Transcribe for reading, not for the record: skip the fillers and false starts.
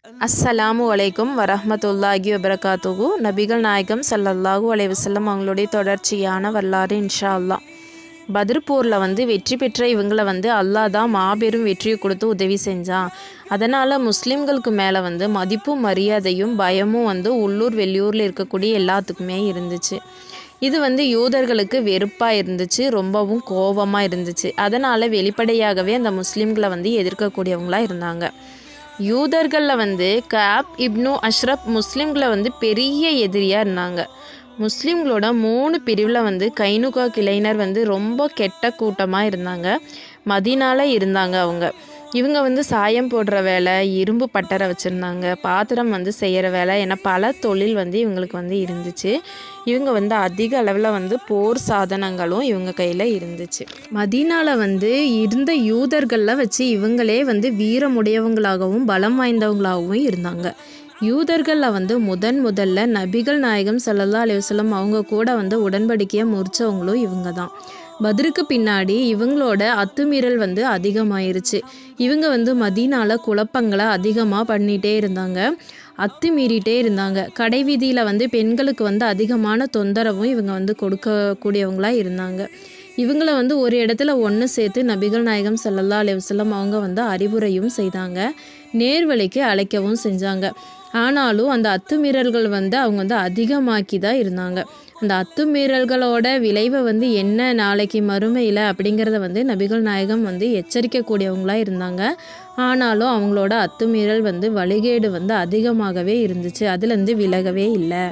அஸ்ஸலாமு அலைக்கும் வரஹ்மத்துல்லாஹி வபரகாத்துஹு. நபிகள் நாயகம் ஸல்லல்லாஹு அலைஹி வஸல்லம் அவங்களுடைய தொடர்ச்சியான வரலாறு இன்ஷா அல்லாஹ். பத்ர் போரில் வெற்றி பெற்ற இவங்களை அல்லாஹ் தான் மாபெரும் வெற்றியை கொடுத்து உதவி செஞ்சான். அதனால் முஸ்லீம்களுக்கு மேலே மதிப்பும் மரியாதையும் பயமும் உள்ளூர் வெளியூரில் இருக்கக்கூடிய எல்லாத்துக்குமே இருந்துச்சு. இது யூதர்களுக்கு வெறுப்பாக இருந்துச்சு, ரொம்பவும் கோபமாக இருந்துச்சு. அதனால் வெளிப்படையாகவே அந்த முஸ்லீம்களை எதிர்க்கக்கூடியவங்களாக இருந்தாங்க. யூதர்களில் கஅப் இப்னு அஷ்ரப் முஸ்லீம்களை பெரிய எதிரியாக இருந்தாங்க. முஸ்லீம்களோட 3 பிரிவில் கைனுகா கிளையினர் ரொம்ப கெட்ட கூட்டமாக இருந்தாங்க. மதீனால இருந்தாங்க இவங்க சாயம் போடுற வேலை, இரும்பு பட்டறை வச்சுருந்தாங்க, பாத்திரம் செய்கிற வேலை என பல தொழில் இவங்களுக்கு இருந்துச்சு. இவங்க அதிக அளவில் போர் சாதனங்களும் இவங்க கையில் இருந்துச்சு. மதீனால இருந்த யூதர்களில் வச்சு இவங்களே வீரமுடையவங்களாகவும் பலம் வாய்ந்தவங்களாகவும் இருந்தாங்க. யூதர்களில் முதல்ல நபிகள் நாயகம் ஸல்லல்லாஹு அலைஹி வஸல்லம் அவங்க கூட உடன்படிக்கையை முறிச்சவங்களும் இவங்க தான். பத்ருக்கு பின்னாடி இவங்களோட அத்துமீறல் அதிகமாயிருச்சு. இவங்க மதீனால குழப்பங்களை அதிகமாக பண்ணிகிட்டே இருந்தாங்க, அத்துமீறிட்டே இருந்தாங்க. கடை வீதியில் பெண்களுக்கு அதிகமான தொந்தரவும் இவங்க கொடுக்கக்கூடியவங்களாக இருந்தாங்க. இவங்கள ஒரு இடத்துல ஒன்று சேர்த்து நபிகள் நாயகம் ஸல்லல்லாஹு அலைஹி வஸல்லம் அவங்க அறிவுரையும் செய்தாங்க, நேர்வழிக்கு அழைக்கவும் செஞ்சாங்க. ஆனாலும் அந்த அத்துமீறல்கள் அவங்க அதிகமாக்கி தான் இருந்தாங்க. அந்த அத்துமீறல்களோட விளைவை என்ன நாளைக்கு மறுமையில் அப்படிங்கிறத நபிகள் நாயகம் எச்சரிக்கக்கூடியவங்களாக இருந்தாங்க. ஆனாலும் அவங்களோட அத்துமீறல் வழிகேடு அதிகமாகவே இருந்துச்சு, அதுலேருந்து விலகவே இல்லை.